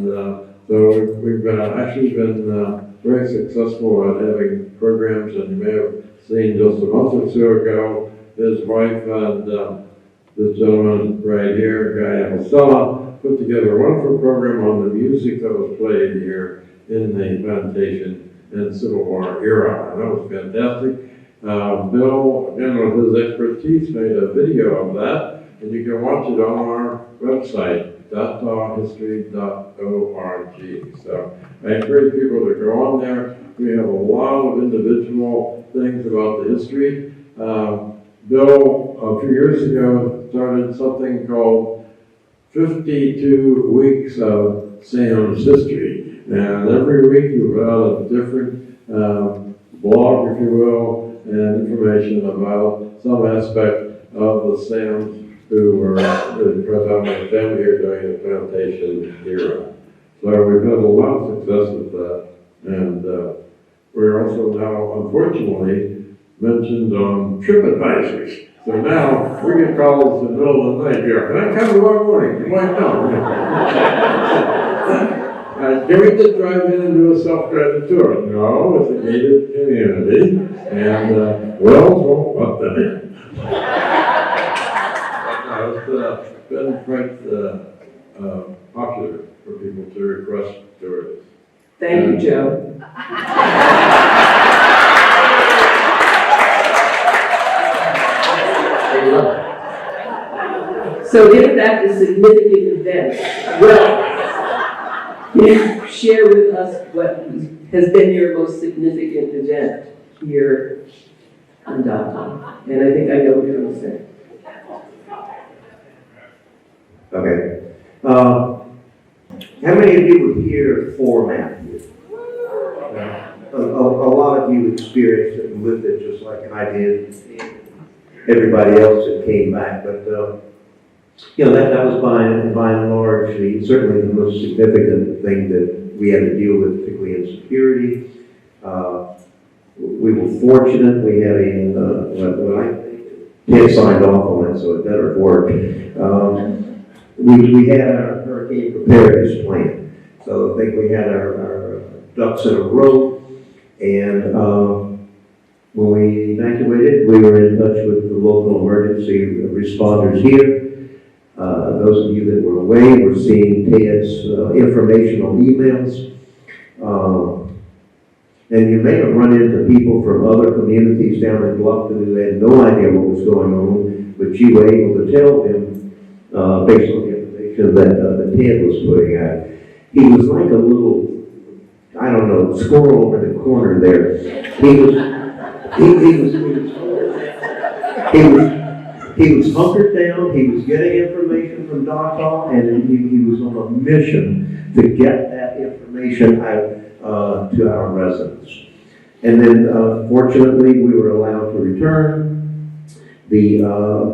so we've actually been very successful at having programs, and you may have seen just a month or two ago, his wife and this gentleman right here, Guy Amosella, put together a wonderful program on the music that was played here in the plantation and Civil War era. And that was fantastic. Bill, again, with his expertise, made a video of that, and you can watch it on our website, datawhistory.org. So I encourage people to go on there. We have a lot of individual things about the history. Bill, a few years ago, started something called 52 Weeks of Sam's History. And every week you put out a different blog, if you will, and information about some aspect of the Sams who were predominantly family here during the plantation era. So we've had a lot of success with that. And we're also now, unfortunately, mentioned on TripAdvisors. So now we get calls in the middle of the night here. Can I come tomorrow morning? You might know. Can we just drive in and do a self-guided tour? No, it's a gated community. And wells won't let them in. It's been quite popular for people to request tours. Thank you, Joe. So getting back to significant events, well, can you share with us what has been your most significant event here on Dataw? And I think I know what you're going to say. Okay. How many of you were here for Matthew? A lot of you experienced it and lived it just like I did. Everybody else that came back, but that was by and large certainly the most significant thing that we had to deal with, particularly in security. We were fortunate. We had Ted signed off on it, so it better work. We had our hurricane preparedness plan, so I think we had our ducks in a row, and when we evacuated, we were in touch with the local emergency responders here. Those of you that were away were seeing Ted's informational emails. And you may have run into people from other communities down in Bluffton who had no idea what was going on, but you were able to tell them based on the information that Ted was putting out. He was like a little, I don't know, squirrel over the corner there. He was hunkered down. He was getting information from Dataw, and he was on a mission to get that information out to our residents. And then, fortunately, we were allowed to return. The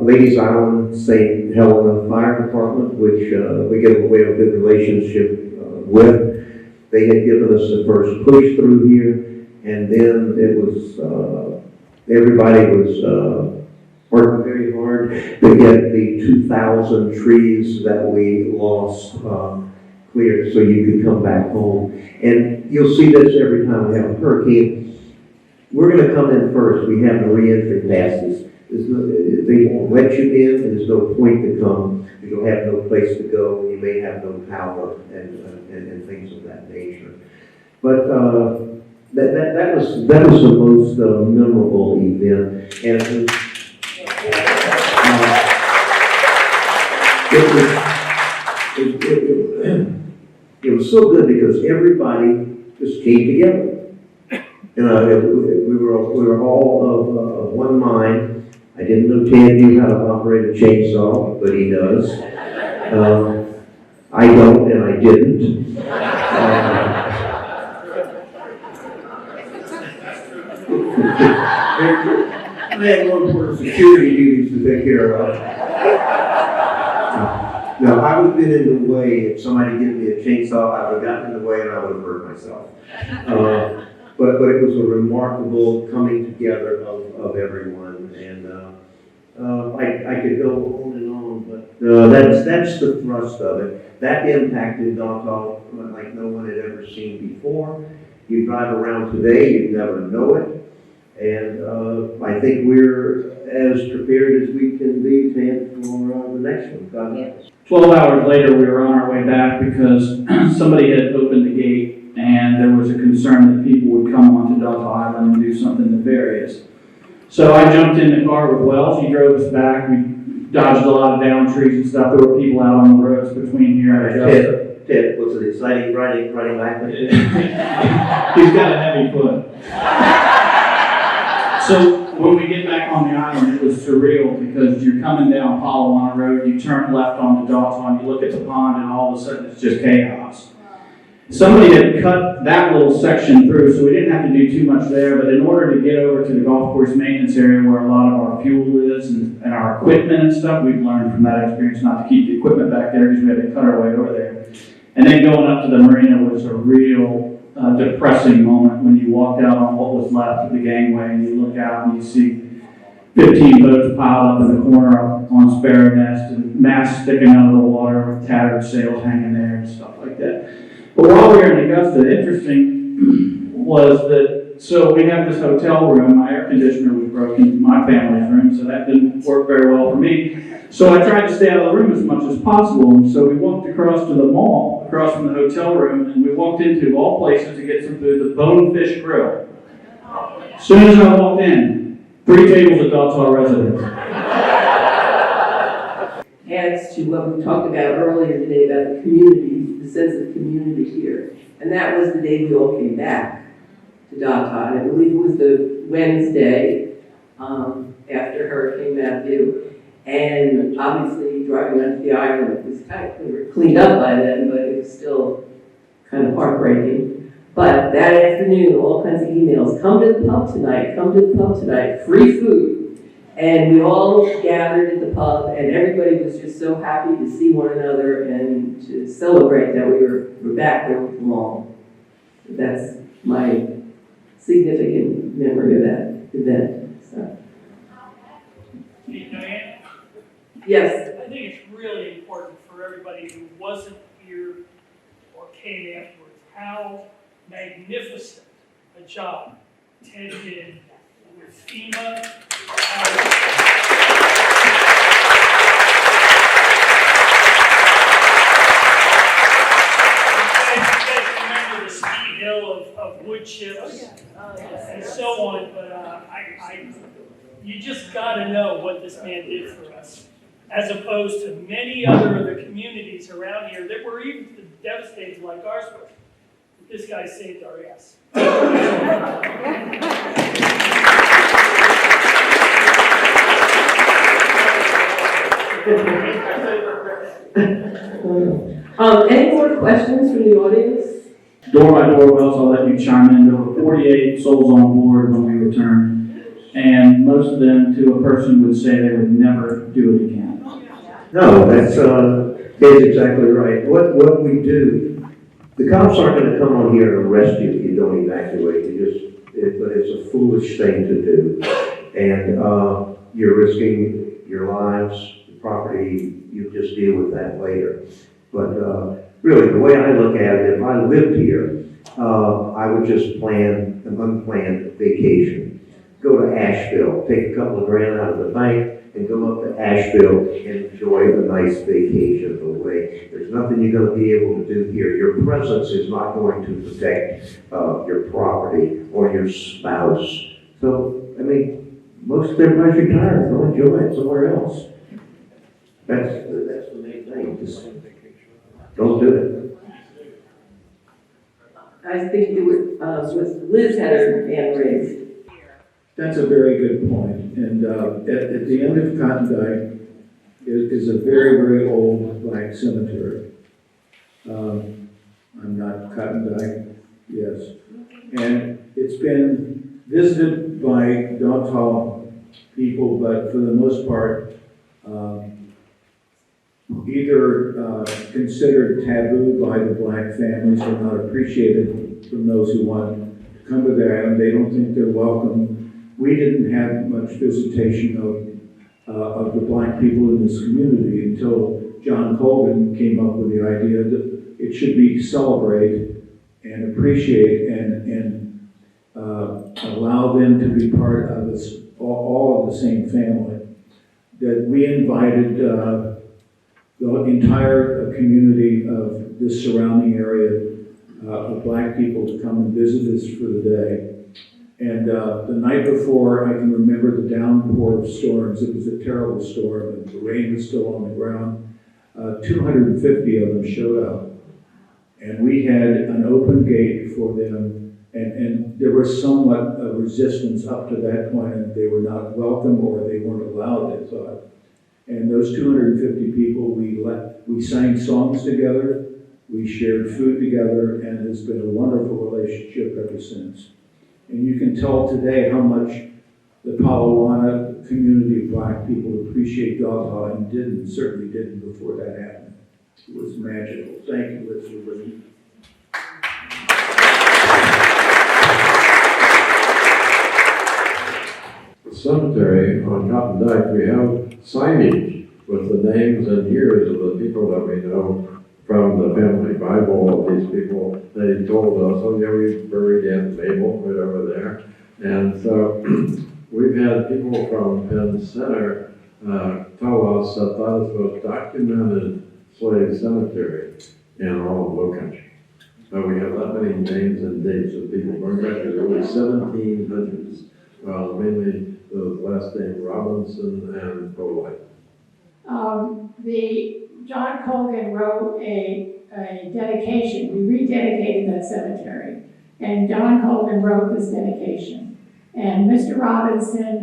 Ladies Island St. Helena Fire Department, which we have a good relationship with, they had given us the first push through here, and then it was everybody was working very hard to get the 2,000 trees that we lost cleared so you could come back home. And you'll see this every time we have a hurricane. We're going to come in first. We have the re-entry passes. They won't let you in. There's no point to come. You'll have no place to go. You may have no power and things of that nature. But that was the most memorable event. And it was so good because everybody just came together. We were all of one mind. I didn't know Ted knew how to operate a chainsaw, but he does. I don't, and I didn't. I had more important security duties to take care of. No, I would have been in the way if somebody gave me a chainsaw, I would have gotten in the way and I would have hurt myself. But it was a remarkable coming together of everyone, and I could go on and on, but that's the thrust of it. That impacted Dataw like no one had ever seen before. You drive around today, you'd never know it. And I think we're as prepared as we can be for the next one. God bless. 12 hours later, we were on our way back because somebody had opened the gate and there was a concern that people would come onto Dataw Island and do something nefarious. So I jumped in the car with Wells. He drove us back. We dodged a lot of down trees and stuff. There were people out on the roads between here and Augusta. Ted, was it exciting riding back with you? He's got a heavy foot. So when we get back on the island, it was surreal because you're coming down Palawan Road, you turn left onto Dataw, and you look at the pond, and all of a sudden it's just chaos. Somebody had cut that little section through, so we didn't have to do too much there, but in order to get over to the golf course maintenance area where a lot of our fuel is and our equipment and stuff, we've learned from that experience not to keep the equipment back there because we had to cut our way over there. And then going up to the marina was a real depressing moment when you walked out on what was left of the gangway and you look out and you see 15 boats piled up in the corner on Sparrow Nest and masts sticking out of the water with tattered sails hanging there and stuff like that. But while we were in Augusta, interesting was that, so we have this hotel room, my air conditioner was broken, my family's room, so that didn't work very well for me. So I tried to stay out of the room as much as possible, and so we walked across to the mall, across from the hotel room, and we walked into, of all places, to get some food, the Bonefish Grill. As soon as I walked in, 3 tables at Dataw residents. Adds to what we talked about earlier today about the community, the sense of community here. And that was the day we all came back to Dataw. And I believe it was the Wednesday after Hurricane Matthew. And obviously driving onto the island, it was kind of, we were cleaned up by then, but it was still kind of heartbreaking. But that afternoon, all kinds of emails, come to the pub tonight, free food. And we all gathered at the pub, and everybody was just so happy to see one another and to celebrate that we're back where we belong. That's my significant memory of that event. So. Hey, Diane? Yes. I think it's really important for everybody who wasn't here or came afterwards, how magnificent a job Ted did with FEMA. You guys remember the ski hill of wood chips and so on, but you just got to know what this man did for us, as opposed to many other of the communities around here that were even devastated like ours was. But this guy saved our ass. Any more questions from the audience? Door by door, Wells, I'll let you chime in. There were 48 souls on board when we returned, and most of them, to a person, would say they would never do it again. No, that's exactly right. What we do, the cops aren't going to come on here and arrest you if you don't evacuate. But it's a foolish thing to do, and you're risking your lives, the property. You just deal with that later. But really, the way I look at it, if I lived here, I would just plan an unplanned vacation. Go to Asheville, take a couple of grand out of the bank, and go up to Asheville and enjoy a nice vacation away. There's nothing you're going to be able to do here. Your presence is not going to protect your property or your spouse. So, I mean, most of everybody's retired. Go enjoy it somewhere else. That's the main thing. Just don't do it. I think it was Liz had her hand raised. That's a very good point. And at the end of Cotton Dyke is a very, very old black cemetery. I'm not Cotton Dyke, yes. And it's been visited by Dataw people, but for the most part, either considered taboo by the black families or not appreciated from those who want to come to the island. They don't think they're welcome. We didn't have much visitation of the black people in this community until John Colgan came up with the idea that it should be celebrate and appreciate and allow them to be part of this, all of the same family. That we invited the entire community of this surrounding area of black people to come and visit us for the day. And the night before, I can remember the downpour of storms. It was a terrible storm, and the rain was still on the ground. 250 of them showed up, and we had an open gate for them, and there was somewhat of resistance up to that point, and they were not welcome or they weren't allowed, they thought. And those 250 people, we sang songs together, we shared food together, and it's been a wonderful relationship ever since. And you can tell today how much the Palawana community of black people appreciate Dataw and didn't, certainly didn't before that happened. It was magical. Thank you, Liz, for bringing. The cemetery on Cotton Dyke, we have signage with the names and years of the people that we know from the family Bible of these people. They told us, oh yeah, we buried Aunt Mabel right over there. And so we've had people from Penn Center tell us that that is the most documented slave cemetery in all of Low Country. So we have that many names and dates of people going back to the early 1700s. Mainly the last name Robinson and Foley. John Colgan wrote a dedication. We rededicated that cemetery. And John Colgan wrote this dedication. And Mr. Robinson,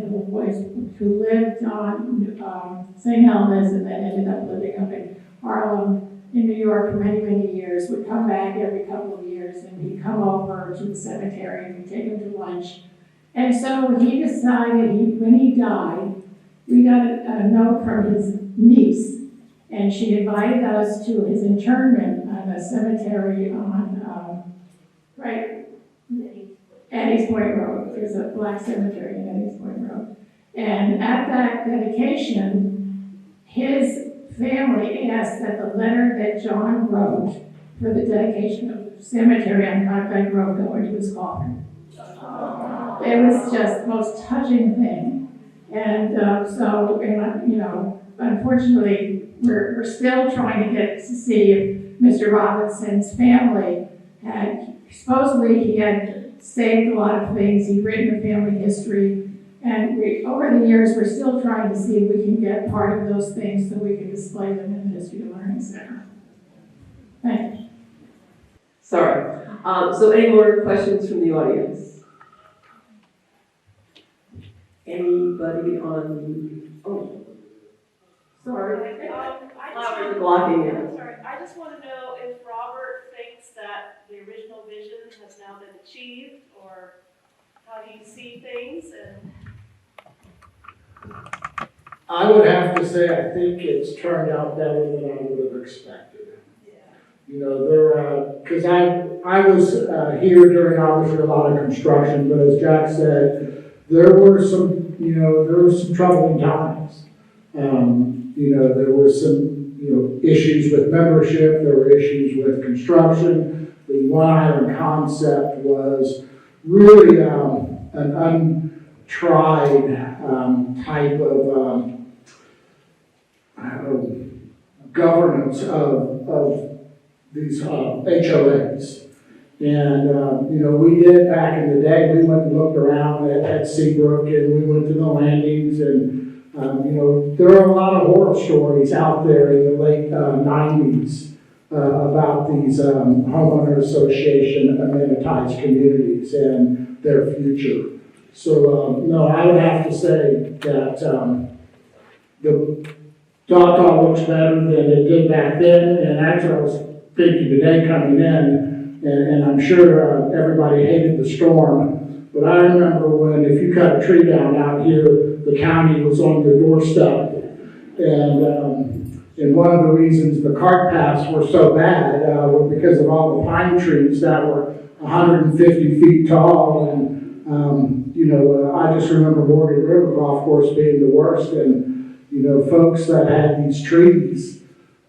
who lived on St. Helens and then ended up living up in Harlem in New York for many, many years, would come back every couple of years, and he'd come over to the cemetery and we'd take him to lunch. And so he decided, when he died, we got a note from his niece, and she invited us to his interment on a cemetery on, Eddie's Point Road. There's a black cemetery in Eddie's Point Road. And at that dedication, his family asked that the letter that John wrote for the dedication of the cemetery on Cotton Road go into his coffin. It was just the most touching thing. And unfortunately, we're still trying to get to see if Mr. Robinson's family supposedly he had saved a lot of things. He'd written a family history. And over the years, we're still trying to see if we can get part of those things so we can display them in the History Learning Center. Thank you. Sorry. So any more questions from the audience? Anybody on the, sorry. Flowers are blocking it. Sorry, I just want to know if Robert thinks that the original vision has now been achieved, or how do you see things? And I would have to say, I think it's turned out better than I would have expected. You know, because I was here during obviously a lot of construction, but as Jack said, there were some troubling times. There were some, issues with membership, there were issues with construction. The One Island concept was really an untried type of governance of these HOAs. And, we did back in the day, we went and looked around at Seabrook, and we went to the landings, and, there are a lot of horror stories out there in the late 90s about these homeowner association amenitized communities and their future. So, no, I would have to say that the Dataw looks better than it did back then, and actually I was thinking today coming in, and I'm sure everybody hated the storm, but I remember when if you cut a tree down out here, the county was on your doorstep, and And one of the reasons the cart paths were so bad were because of all the pine trees that were 150 feet tall. And, I just remember Morgan River Golf Course being the worst. And, folks that had these trees,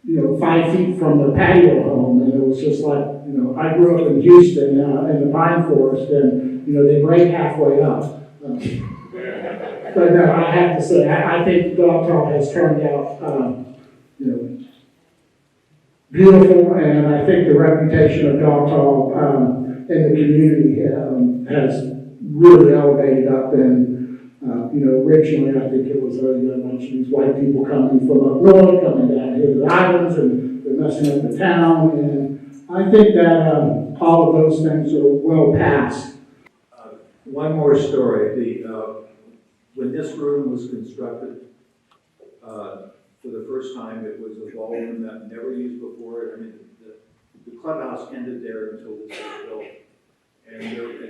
5 feet from their patio home. And it was just like, I grew up in Houston in the pine forest, and, they break halfway up. But no, I have to say, I think Dataw has turned out, beautiful, and I think the reputation of Dataw in the community has really elevated up. And originally I think it was I mentioned these white people coming from up north, coming down here to the islands, and they're messing up the town. And I think that all of those things are well past. One more story. When this room was constructed, for the first time, it was a ballroom that never used before. I mean, the clubhouse ended there until this was built. And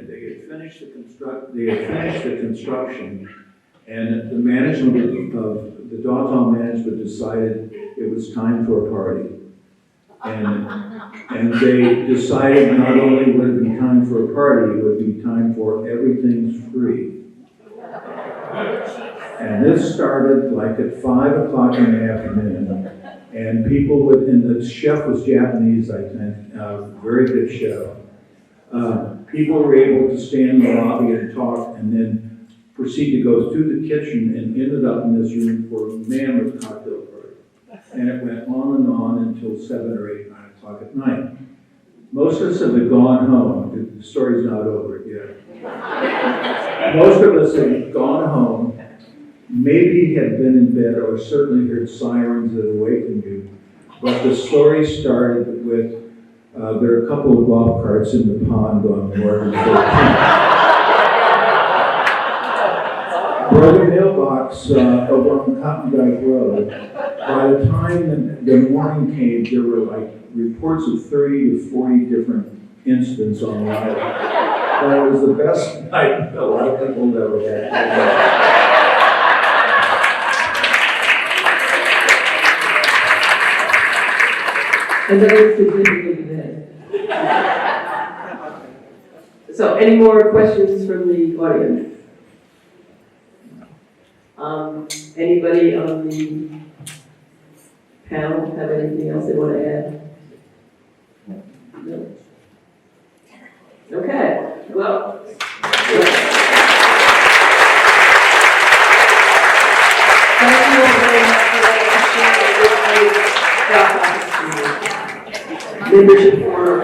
they had finished the construction, and the management of the Dataw management decided it was time for a party. And they decided not only would it be time for a party, it would be time for everything's free. And this started like at 5 o'clock in the afternoon, and people would, and the chef was Japanese, I think, very good chef. People were able to stand in the lobby and talk, and then proceed to go through the kitchen and ended up in this room for a mammoth cocktail party. And it went on until 7 or 8, 9 o'clock at night. Most of us have gone home. The story's not over yet. Most of us have gone home, maybe had been in bed or certainly heard sirens that awakened you. But the story started with, there are a couple of golf carts in the pond on Morgan 13. Broken mailbox over on Cotton Dyke Road. By the time the morning came, there were like reports of 30 to 40 different incidents on the island. That was the best night a lot of people have ever had. And that is significantly bad. So, any more questions from the audience? Anybody on the panel have anything else they want to add? No? Okay, well. Thank you all very much for that. Membership forum.